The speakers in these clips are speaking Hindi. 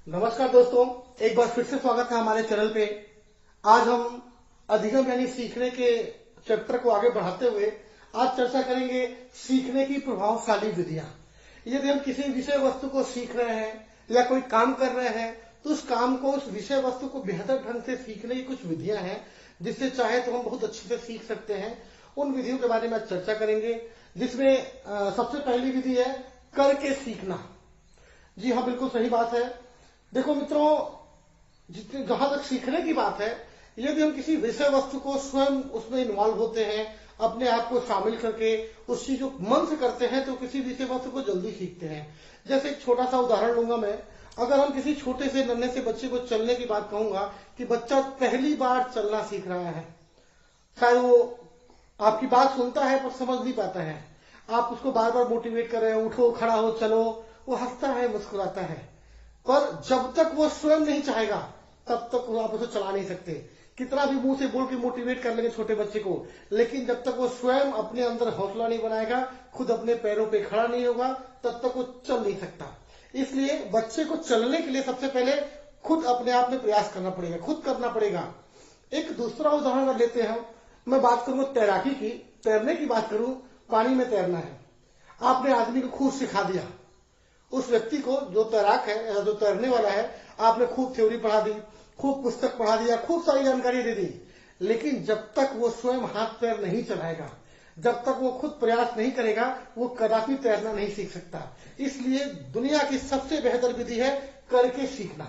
नमस्कार दोस्तों, एक बार फिर से स्वागत है हमारे चैनल पे। आज हम अधिगम यानी सीखने के चैप्टर को आगे बढ़ाते हुए आज चर्चा करेंगे सीखने की प्रभावशाली विधियां। यदि हम किसी विषय वस्तु को सीख रहे हैं या कोई काम कर रहे हैं तो उस काम को, उस विषय वस्तु को बेहतर ढंग से सीखने की कुछ विधियां हैं जिससे चाहे तो हम बहुत अच्छे से सीख सकते हैं। उन विधियों के बारे में आज चर्चा करेंगे, जिसमें सबसे पहली विधि है करके सीखना। जी हाँ, बिल्कुल सही बात है। देखो मित्रों, जितने जहां तक सीखने की बात है, यदि हम किसी विषय वस्तु को स्वयं उसमें इन्वॉल्व होते हैं, अपने आप को शामिल करके उस चीज को मन से करते हैं तो किसी विषय वस्तु को जल्दी सीखते हैं। जैसे एक छोटा सा उदाहरण लूंगा मैं। अगर हम किसी छोटे से नन्हे से बच्चे को चलने की बात कहूंगा कि बच्चा पहली बार चलना सीख रहा है, शायद वो आपकी बात सुनता है पर समझ नहीं पाता है। आप उसको बार बार मोटिवेट कर रहे हैं, उठो, खड़ा हो, चलो, वो हंसता है, मुस्कुराता है, पर जब तक वो स्वयं नहीं चाहेगा तब तक आप उसे चला नहीं सकते। कितना भी मुंह से बोल के मोटिवेट कर लेंगे छोटे बच्चे को, लेकिन जब तक वो स्वयं अपने अंदर हौसला नहीं बनाएगा, खुद अपने पैरों पे खड़ा नहीं होगा, तब तक वो चल नहीं सकता। इसलिए बच्चे को चलने के लिए सबसे पहले खुद अपने आप में प्रयास करना पड़ेगा, खुद करना पड़ेगा। एक दूसरा उदाहरण अगर लेते हैं, मैं बात करूंगा तैराकी की। तैरने की बात करूं, पानी में तैरना है, आपने आदमी को खूब सिखा दिया। उस व्यक्ति को, जो तैराक है या जो तैरने वाला है, आपने खूब थ्योरी पढ़ा दी, खूब पुस्तक पढ़ा दिया, खूब सारी जानकारी दे दी, लेकिन जब तक वो स्वयं हाथ पैर नहीं चलाएगा, जब तक वो खुद प्रयास नहीं करेगा, वो कदापि तैरना नहीं सीख सकता। इसलिए दुनिया की सबसे बेहतर विधि है करके सीखना।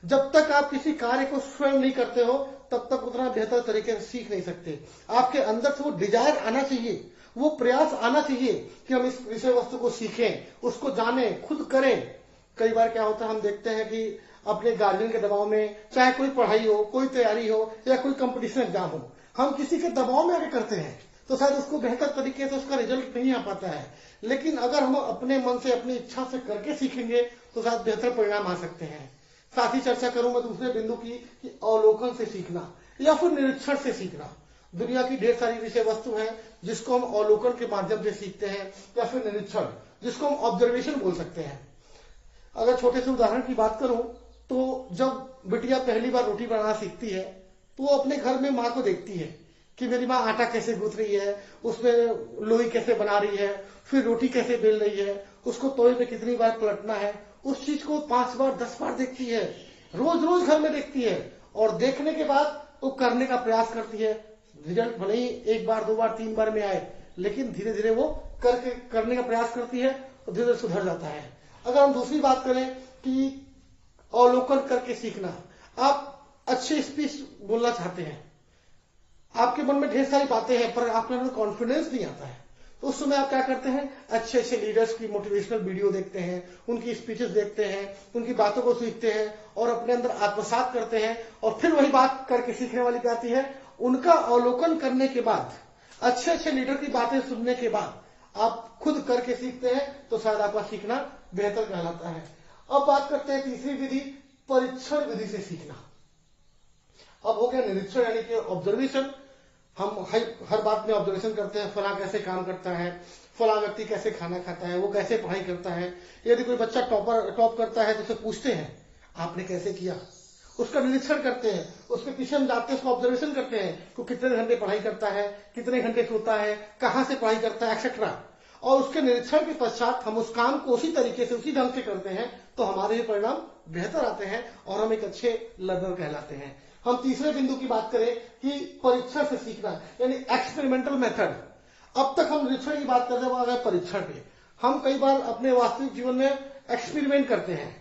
जब तक आप किसी कार्य को स्वयं नहीं करते हो तब तक उतना बेहतर तरीके से सीख नहीं सकते। आपके अंदर से वो डिजायर आना चाहिए, वो प्रयास आना चाहिए कि हम इस विषय वस्तु को सीखें, उसको जानें, खुद करें। कई बार क्या होता है, हम देखते हैं कि अपने गार्जियन के दबाव में, चाहे कोई पढ़ाई हो, कोई तैयारी हो या कोई कंपटीशन एग्जाम हो, हम किसी के दबाव में आगे करते हैं तो शायद उसको बेहतर तरीके से उसका रिजल्ट नहीं आ पाता है। लेकिन अगर हम अपने मन से, अपनी इच्छा से करके सीखेंगे तो शायद बेहतर परिणाम आ सकते हैं। साथ ही चर्चा करूं मैं दूसरे बिंदु की कि अवलोकन से सीखना या फिर निरीक्षण से सीखना। दुनिया की ढेर सारी विषय वस्तु है जिसको हम अवलोकन के माध्यम से सीखते हैं, या फिर निरीक्षण, जिसको हम ऑब्जर्वेशन बोल सकते हैं। अगर छोटे से उदाहरण की बात करूं तो जब बिटिया पहली बार रोटी बनाना सीखती है तो वो अपने घर में माँ को देखती है कि मेरी माँ आटा कैसे गूंथ रही है, उसमें लोई कैसे बना रही है, फिर रोटी कैसे बेल रही है, उसको तवे पे कितनी बार पलटना है। उस चीज को 5 बार 10 बार देखती है, रोज रोज घर में देखती है, और देखने के बाद वो करने का प्रयास करती है। रिजल्ट भले ही 1 बार 2 बार 3 बार में आए, लेकिन धीरे धीरे वो करने का प्रयास करती है और धीरे धीरे सुधर जाता है। अगर हम दूसरी बात करें कि अवलोकन करके सीखना, आप अच्छी स्पीच बोलना चाहते हैं, आपके मन में ढेर सारी बातें हैं पर आपके अंदर कॉन्फिडेंस नहीं आता है, तो उस समय आप क्या करते हैं, अच्छे अच्छे लीडर्स की मोटिवेशनल वीडियो देखते हैं, उनकी स्पीचेस देखते हैं, उनकी बातों को सीखते हैं और अपने अंदर आत्मसात करते हैं। और फिर वही बात करके सीखने वाली क्या आती है, उनका अवलोकन करने के बाद, अच्छे अच्छे लीडर की बातें सुनने के बाद आप खुद करके सीखते हैं तो शायद आपका सीखना बेहतर कहलाता है। अब बात करते हैं तीसरी विधि, परीक्षण विधि से सीखना। अब हो गया निरीक्षण यानी कि ऑब्जर्वेशन। हम हर बात में ऑब्जर्वेशन करते हैं, फला कैसे काम करता है, फला व्यक्ति कैसे खाना खाता है, वो कैसे पढ़ाई करता है। यदि कोई बच्चा टॉप करता है तो उसे पूछते हैं आपने कैसे किया, उसका निरीक्षण करते हैं, उसके पीछे हम जाते हैं, उसका ऑब्जर्वेशन करते हैं कि कितने घंटे पढ़ाई करता है, कितने घंटे सोता है, कहाँ से पढ़ाई करता है, एक्सेट्रा। और उसके निरीक्षण के पश्चात हम उस काम को उसी तरीके से, उसी ढंग से करते हैं तो हमारे भी परिणाम बेहतर आते हैं और हम एक अच्छे लर्नर कहलाते हैं। हम तीसरे बिंदु की बात करें कि परीक्षण से सीखना यानी एक्सपेरिमेंटल मेथड। अब तक हम निरीक्षण की बात कर रहे हैं, वो आ गए परीक्षण पे। हम कई बार अपने वास्तविक जीवन में एक्सपेरिमेंट करते हैं।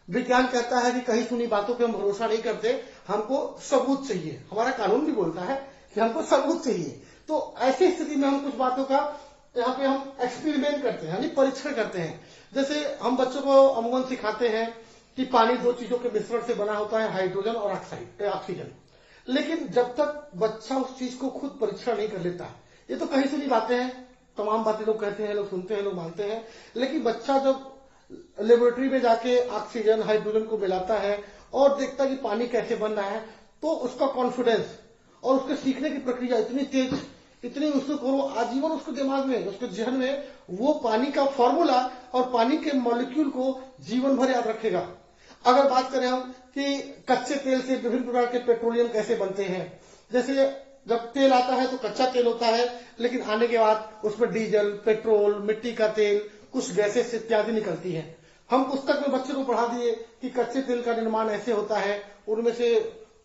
विज्ञान कहता है कि कहीं सुनी बातों पे हम भरोसा नहीं करते, हमको सबूत चाहिए। हमारा कानून भी बोलता है कि हमको सबूत चाहिए। तो ऐसी स्थिति में हम कुछ बातों का यहाँ पे हम एक्सपेरिमेंट करते हैं यानी परीक्षण करते हैं। जैसे हम बच्चों को अमूमन सिखाते हैं कि पानी 2 चीजों के मिश्रण से बना होता है, हाइड्रोजन और ऑक्सीजन। लेकिन जब तक बच्चा उस चीज को खुद परीक्षण नहीं कर लेता, ये तो कहीं सुनी बातें हैं, तमाम बातें लोग कहते हैं, लोग सुनते हैं, लोग मानते हैं, लेकिन बच्चा जब लेबोरेटरी में जाके ऑक्सीजन हाइड्रोजन को मिलाता है और देखता है कि पानी कैसे बन रहा है, तो उसका कॉन्फिडेंस और उसके सीखने की प्रक्रिया इतनी तेज, इतनी उत्सुक, और वो आजीवन उसके दिमाग में, उसके जहन में वो पानी का फॉर्मूला और पानी के मॉलिक्यूल को जीवन भर याद रखेगा। अगर बात करें हम कि कच्चे तेल से विभिन्न प्रकार के पेट्रोलियम कैसे बनते हैं, जैसे जब तेल आता है तो कच्चा तेल होता है, लेकिन आने के बाद उसमें डीजल, पेट्रोल, मिट्टी का तेल, कुछ गैसेस इत्यादि निकलती है। हम पुस्तक में बच्चे को पढ़ा दिए कि कच्चे तेल का निर्माण ऐसे होता है, उनमें से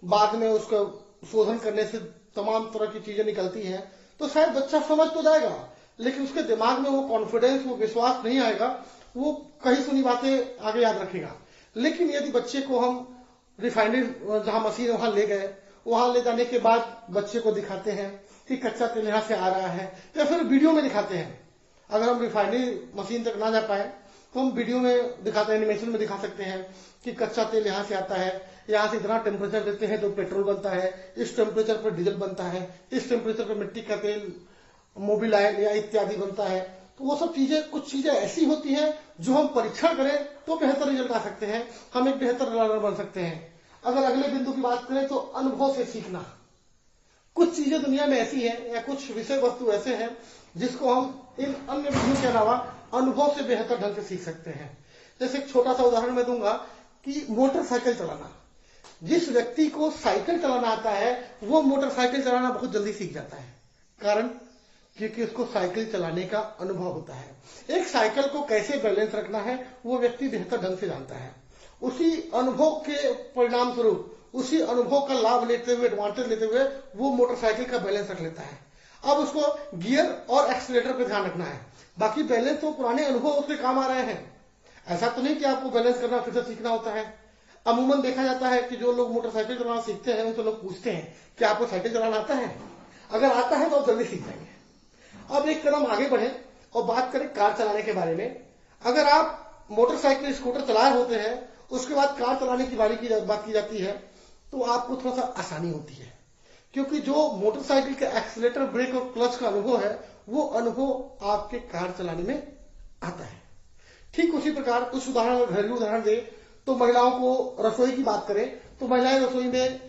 बाद में उसका शोधन करने से तमाम तरह की चीजें निकलती हैं, तो शायद बच्चा समझ तो जाएगा, लेकिन उसके दिमाग में वो कॉन्फिडेंस, वो विश्वास नहीं आएगा, वो कहीं सुनी बातें आगे याद रखेगा। लेकिन यदि बच्चे को हम रिफाइनरी जहां मशीन वहां ले गए, वहां ले जाने के बाद बच्चे को दिखाते हैं कि कच्चा तेल यहां से आ रहा है, या फिर वीडियो में दिखाते हैं। अगर हम रिफाइनरी मशीन तक ना जा पाए तो हम वीडियो में दिखाते हैं, एनिमेशन में दिखा सकते हैं कि कच्चा तेल यहां से आता है, यहां से इतना टेम्परेचर देते हैं तो पेट्रोल बनता है, इस टेम्परेचर पर डीजल बनता है, इस टेम्परेचर पर मिट्टी का तेल, मोबिलाइल या इत्यादि बनता है। तो वो सब चीजें, कुछ चीजें ऐसी होती हैं जो हम परीक्षण करें तो बेहतर रिजल्ट आ सकते हैं, हम एक बेहतर लर्नर बन सकते हैं। अगर अगले बिंदु की बात करें तो अनुभव से सीखना। कुछ चीजें दुनिया में ऐसी हैं या कुछ विषय वस्तु ऐसे हैं जिसको हम इन अन्य विधियों के अलावा अनुभव से बेहतर ढंग से सीख सकते हैं। जैसे एक छोटा सा उदाहरण मैं दूंगा कि मोटरसाइकिल चलाना। जिस व्यक्ति को साइकिल चलाना आता है वो मोटरसाइकिल चलाना बहुत जल्दी सीख जाता है। कारण, क्योंकि उसको साइकिल चलाने का अनुभव होता है। एक साइकिल को कैसे बैलेंस रखना है वो व्यक्ति बेहतर ढंग से जानता है। उसी अनुभव के परिणाम स्वरूप, उसी अनुभव का लाभ लेते हुए, एडवांटेज लेते हुए वो मोटरसाइकिल का बैलेंस रख लेता है। अब उसको गियर और एक्सीलेटर पे ध्यान रखना है, बाकी बैलेंस तो पुराने अनुभव उसके काम आ रहे हैं। ऐसा तो नहीं कि आपको बैलेंस करना फिर से सीखना होता है। अमूमन देखा जाता है कि जो लोग मोटरसाइकिल चलाना सीखते हैं उनसे लोग पूछते हैं कि आपको साइकिल चलाना आता है? अगर आता है तो आप जल्दी सीख जाएंगे। अब एक कदम आगे बढ़े और बात करें कार चलाने के बारे में। अगर आप मोटरसाइकिल, स्कूटर चलाए होते हैं, उसके बाद कार चलाने की बात की जाती है तो आपको थोड़ा सा आसानी होती है, क्योंकि जो मोटरसाइकिल के एक्सीलेटर, ब्रेक और क्लच का अनुभव है वो अनुभव आपके कार चलाने में आता है। ठीक उसी प्रकार कुछ उदाहरण, घरेलू उदाहरण दे तो महिलाओं को रसोई की बात करें तो महिलाएं रसोई में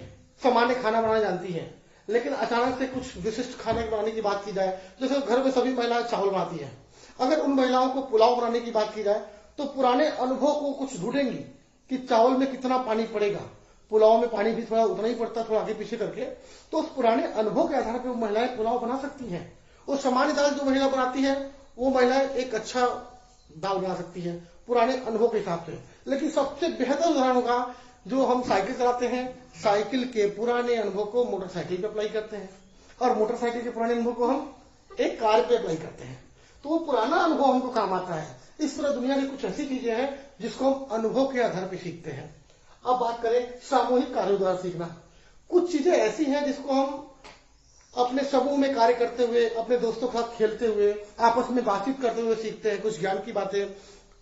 सामान्य खाना बनाना जानती हैं, लेकिन अचानक से कुछ विशिष्ट खाने बनाने की बात की जाए, जैसे घर में सभी महिलाएं चावल बनाती हैं, अगर उन महिलाओं को पुलाव बनाने की बात की जाए तो पुराने अनुभव को कुछ ढूंढेंगी कि चावल में कितना पानी पड़ेगा, पुलाव में पानी भी थोड़ा उतना ही पड़ता, थोड़ा आगे पीछे करके, तो उस पुराने अनुभव के आधार पर वो महिलाएं पुलाव बना सकती हैं। और सामान्य दाल जो महिला बनाती है वो महिलाएं एक अच्छा दाल बना सकती है पुराने अनुभव के हिसाब से। लेकिन सबसे बेहतर उदाहरण होगा जो हम साइकिल चलाते हैं, साइकिल के पुराने अनुभव को मोटरसाइकिल पे अप्लाई करते हैं और मोटरसाइकिल के पुराने अनुभव को हम एक कार पे अप्लाई करते हैं, तो वो पुराना अनुभव हमको काम आता है। इस तरह दुनिया की कुछ ऐसी चीजें हैं जिसको हम अनुभव के आधार पर सीखते हैं। अब बात करें सामूहिक कार्यों द्वारा सीखना। कुछ चीजें ऐसी हैं जिसको हम अपने समूह में कार्य करते हुए, अपने दोस्तों के साथ खेलते हुए, आपस में बातचीत करते हुए सीखते हैं, कुछ ज्ञान की बातें।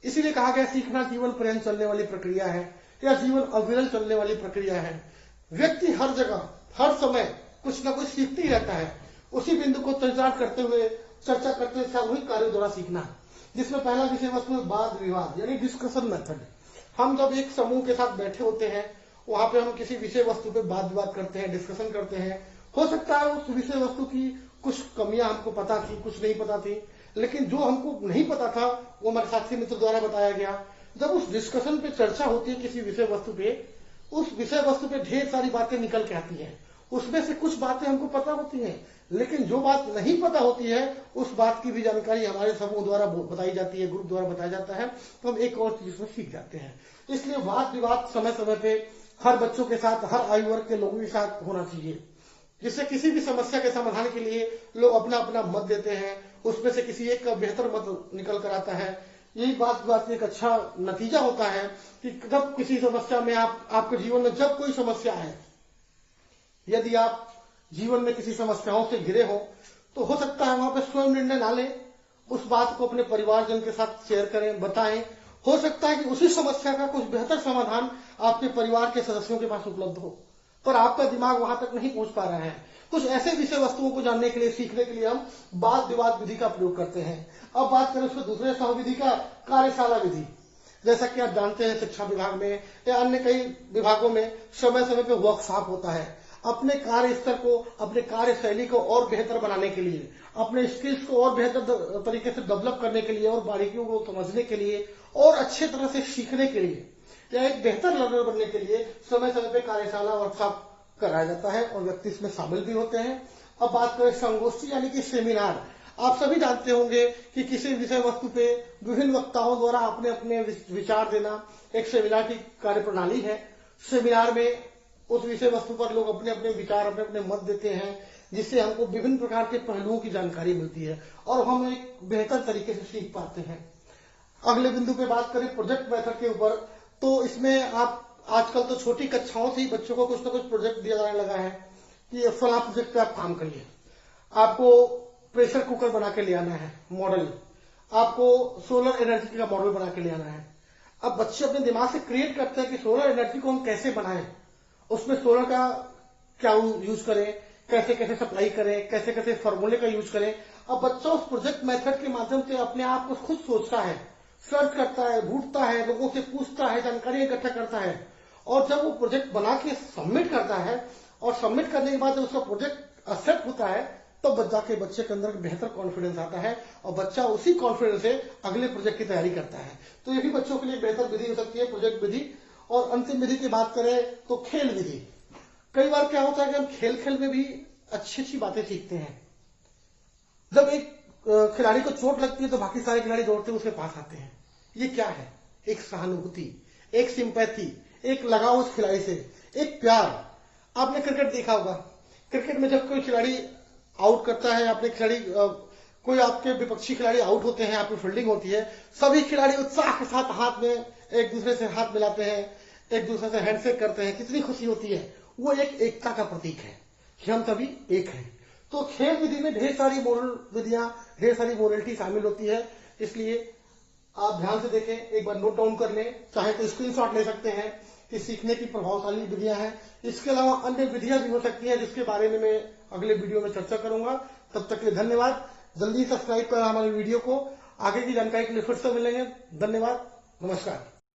इसीलिए कहा गया सीखना जीवन पर्यंत चलने वाली प्रक्रिया है या जीवन अविरल चलने वाली प्रक्रिया है। व्यक्ति हर जगह, हर समय कुछ ना कुछ सीखते ही रहता है। उसी बिंदु को चर्चा करते हुए सामूहिक कार्यों द्वारा सीखना, जिसमें पहला विषय वस्तु है वाद विवाद यानी डिस्कशन मेथड। हम जब एक समूह के साथ बैठे होते हैं, वहां पे हम किसी विषय वस्तु पे वाद विवाद करते हैं, डिस्कशन करते हैं। हो सकता है उस विषय वस्तु की कुछ कमियां हमको पता थी, कुछ नहीं पता थी, लेकिन जो हमको नहीं पता था वो हमारे साथी मित्र द्वारा बताया गया। जब उस डिस्कशन पे चर्चा होती है किसी विषय वस्तु पे, उस विषय वस्तु पे ढेर सारी बातें निकल के आती हैं। उसमें से कुछ बातें हमको पता होती हैं, लेकिन जो बात नहीं पता होती है उस बात की भी जानकारी हमारे समूह द्वारा बताई जाती है, ग्रुप द्वारा बताया जाता है, तो हम एक और चीज उसमें सीख जाते हैं। इसलिए वाद विवाद समय समय पे हर बच्चों के साथ, हर आयु वर्ग के लोगों के साथ होना चाहिए, जिससे किसी भी समस्या के समाधान के लिए लोग अपना अपना मत देते हैं, उसमें से किसी एक का बेहतर मत निकल कर आता है। यही बात एक अच्छा नतीजा होता है कि जब किसी समस्या में आपके जीवन में जब कोई समस्या है, यदि आप जीवन में किसी समस्याओं से घिरे हो तो हो सकता है वहां पर स्वयं निर्णय ना लें, उस बात को अपने परिवारजन के साथ शेयर करें, बताएं। हो सकता है कि उसी समस्या का कुछ बेहतर समाधान आपके परिवार के सदस्यों के पास उपलब्ध हो, पर आपका दिमाग वहां तक नहीं पहुंच पा रहा है। कुछ ऐसे विषय वस्तुओं को जानने के लिए, सीखने के लिए हम वाद विवाद विधि का प्रयोग करते हैं। अब बात करें उसके दूसरे सहविधि का, कार्यशाला विधि। जैसा कि आप जानते हैं शिक्षा विभाग में या अन्य कई विभागों में समय समय पे वर्कशॉप होता है। अपने कार्य स्तर को, अपने कार्य शैली को और बेहतर बनाने के लिए, अपने स्किल्स को और बेहतर तरीके से डेवलप करने के लिए और बारीकियों को समझने के लिए और अच्छे तरह से सीखने के लिए या एक बेहतर लर्नर बनने के लिए समय समय पे कार्यशाला वर्कशॉप कराया जाता है और व्यक्ति इसमें शामिल भी होते हैं। अब बात करें संगोष्ठी यानी कि सेमिनार। आप सभी जानते होंगे कि किसी विषय वस्तु पे विभिन्न वक्ताओं द्वारा अपने अपने विचार देना एक सेमिनार की कार्यप्रणाली है। सेमिनार में उस विषय वस्तु पर लोग अपने अपने विचार, अपने अपने मत देते हैं, जिससे हमको विभिन्न प्रकार के पहलुओं की जानकारी मिलती है और हम एक बेहतर तरीके से सीख पाते हैं। अगले बिंदु पे बात करें प्रोजेक्ट मेथड के ऊपर, तो इसमें आप आजकल तो छोटी कक्षाओं से ही बच्चों को कुछ ना कुछ प्रोजेक्ट दिया जाने लगा है कि फला प्रोजेक्ट पे आप काम करिए। आपको प्रेशर कुकर बना के ले आना है मॉडल, आपको सोलर एनर्जी का मॉडल बना के ले आना है। अब बच्चे अपने दिमाग से क्रिएट करते हैं कि सोलर एनर्जी को हम कैसे बनाएं, उसमें सोलर का क्या यूज करें, कैसे कैसे सप्लाई करें, कैसे कैसे फॉर्मूले का यूज करें। अब बच्चा उस प्रोजेक्ट मेथड के माध्यम से अपने आप को खुद सोचता है, सर्च करता है, ढूंढता है, लोगों से पूछता है, जानकारी इकट्ठा करता है और जब वो प्रोजेक्ट बना के सबमिट करता है और सबमिट करने के बाद जब उसका प्रोजेक्ट एक्सेप्ट होता है तो जाके बच्चे के अंदर बेहतर कॉन्फिडेंस आता है और बच्चा उसी कॉन्फिडेंस से अगले प्रोजेक्ट की तैयारी करता है। तो ये भी बच्चों के लिए बेहतर विधि हो सकती है, प्रोजेक्ट विधि। और अंतिम विधि की बात करें तो खेल विधि। कई बार क्या होता है कि हम खेल खेल में भी अच्छी अच्छी बातें सीखते हैं। जब एक खिलाड़ी को चोट लगती है तो बाकी सारे खिलाड़ी दौड़ते हुए उसके पास आते हैं। ये क्या है? एक सहानुभूति, एक सिंपैथी, एक लगाव उस खिलाड़ी से, एक प्यार। आपने क्रिकेट देखा होगा, क्रिकेट में जब कोई खिलाड़ी आउट करता है, आपने खिलाड़ी कोई आपके विपक्षी खिलाड़ी आउट होते हैं, आपकी फील्डिंग होती है, सभी खिलाड़ी उत्साह के साथ हाथ में एक दूसरे से हाथ मिलाते हैं, एक दूसरे से हैंडशेक करते हैं, कितनी खुशी होती है। वो एक एकता का प्रतीक है कि हम सभी एक हैं। तो खेल विधि में ढेर सारी मोरल विधियां, ढेर सारी मोरलिटी शामिल होती है, इसलिए आप ध्यान से देखें, एक बार नोट डाउन कर लें, चाहे तो स्क्रीनशॉट ले सकते हैं कि सीखने की प्रभावशाली विधियां हैं। इसके अलावा अन्य विधियां भी हो सकती हैं जिसके बारे में मैं अगले वीडियो में चर्चा करूंगा। तब तक के लिए धन्यवाद। जल्दी सब्सक्राइब करें हमारे वीडियो को। आगे की जानकारी के लिए फिर से मिलेंगे। धन्यवाद, नमस्कार।